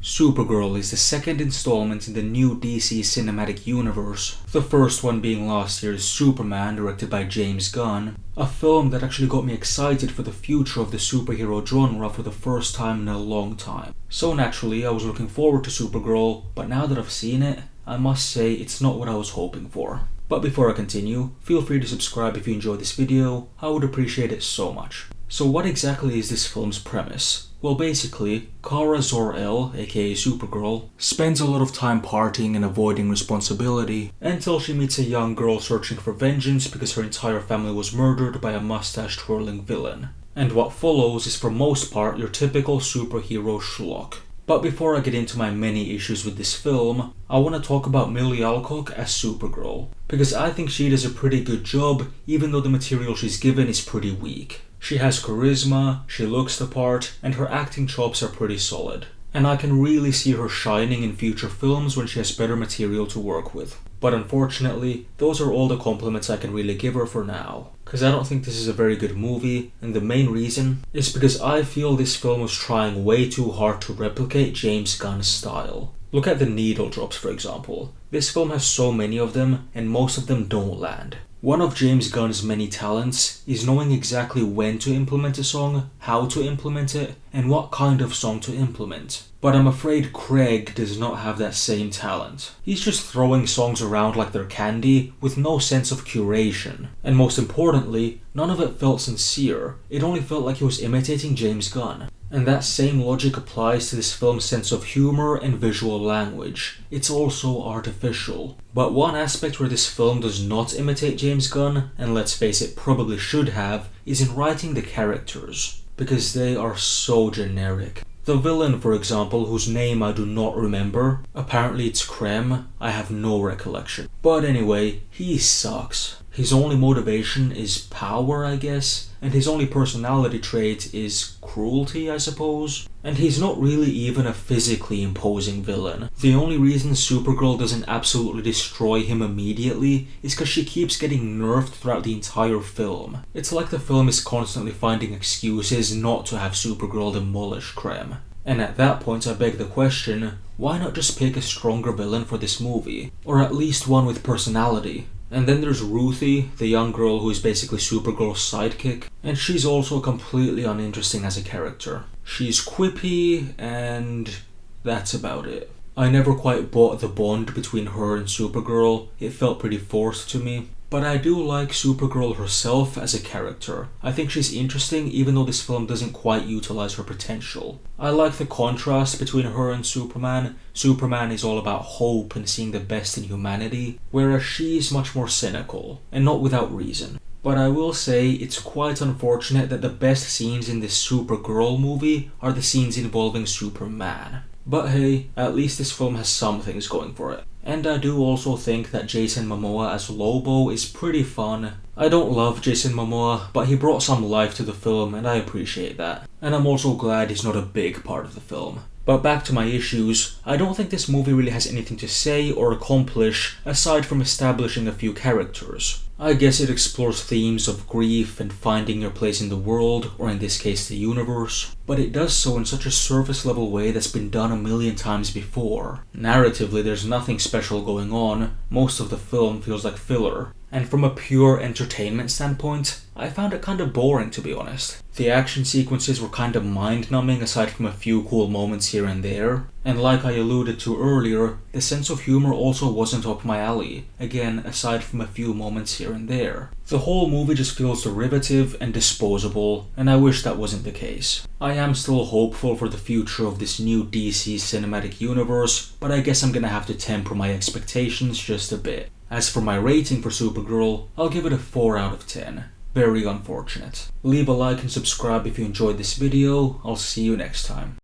Supergirl is the second installment in the new DC cinematic universe, the first one being last year's Superman, directed by James Gunn, a film that actually got me excited for the future of the superhero genre for the first time in a long time. So naturally, I was looking forward to Supergirl, but now that I've seen it, I must say it's not what I was hoping for. But before I continue, feel free to subscribe if you enjoyed this video, I would appreciate it so much. So what exactly is this film's premise? Well, basically, Kara Zor-El, aka Supergirl, spends a lot of time partying and avoiding responsibility until she meets a young girl searching for vengeance because her entire family was murdered by a mustache-twirling villain. And what follows is for most part your typical superhero schlock. But before I get into my many issues with this film, I want to talk about Milly Alcock as Supergirl, because I think she does a pretty good job even though the material she's given is pretty weak. She has charisma, she looks the part, and her acting chops are pretty solid. And I can really see her shining in future films when she has better material to work with. But unfortunately, those are all the compliments I can really give her for now. Because I don't think this is a very good movie, and the main reason is because I feel this film was trying way too hard to replicate James Gunn's style. Look at the needle drops, for example. This film has so many of them, and most of them don't land. One of James Gunn's many talents is knowing exactly when to implement a song, how to implement it, and what kind of song to implement. But I'm afraid Craig does not have that same talent. He's just throwing songs around like they're candy, with no sense of curation. And most importantly, none of it felt sincere. It only felt like he was imitating James Gunn. And that same logic applies to this film's sense of humor and visual language. It's also artificial. But one aspect where this film does not imitate James Gunn, and let's face it, probably should have, is in writing the characters. Because they are so generic. The villain, for example, whose name I do not remember, apparently it's Krem, I have no recollection. But anyway, he sucks. His only motivation is power, I guess, and his only personality trait is cruelty, I suppose. And he's not really even a physically imposing villain. The only reason Supergirl doesn't absolutely destroy him immediately is because she keeps getting nerfed throughout the entire film. It's like the film is constantly finding excuses not to have Supergirl demolish Krem. And at that point I beg the question, why not just pick a stronger villain for this movie? Or at least one with personality? And then there's Ruthie, the young girl who is basically Supergirl's sidekick, and she's also completely uninteresting as a character. She's quippy, and that's about it. I never quite bought the bond between her and Supergirl, it felt pretty forced to me. But I do like Supergirl herself as a character. I think she's interesting even though this film doesn't quite utilize her potential. I like the contrast between her and Superman. Superman is all about hope and seeing the best in humanity, whereas she's much more cynical, and not without reason. But I will say it's quite unfortunate that the best scenes in this Supergirl movie are the scenes involving Superman. But hey, at least this film has some things going for it. And I do also think that Jason Momoa as Lobo is pretty fun. I don't love Jason Momoa, but he brought some life to the film and I appreciate that. And I'm also glad he's not a big part of the film. But back to my issues, I don't think this movie really has anything to say or accomplish aside from establishing a few characters. I guess it explores themes of grief and finding your place in the world, or in this case the universe, but it does so in such a surface level way that's been done a million times before. Narratively there's nothing special going on, most of the film feels like filler. And from a pure entertainment standpoint, I found it kind of boring to be honest. The action sequences were kind of mind-numbing aside from a few cool moments here and there. And like I alluded to earlier, the sense of humor also wasn't up my alley, again aside from a few moments here and there. The whole movie just feels derivative and disposable, and I wish that wasn't the case. I am still hopeful for the future of this new DC cinematic universe, but I guess I'm gonna have to temper my expectations just a bit. As for my rating for Supergirl, I'll give it a 4 out of 10. Very unfortunate. Leave a like and subscribe if you enjoyed this video. I'll see you next time.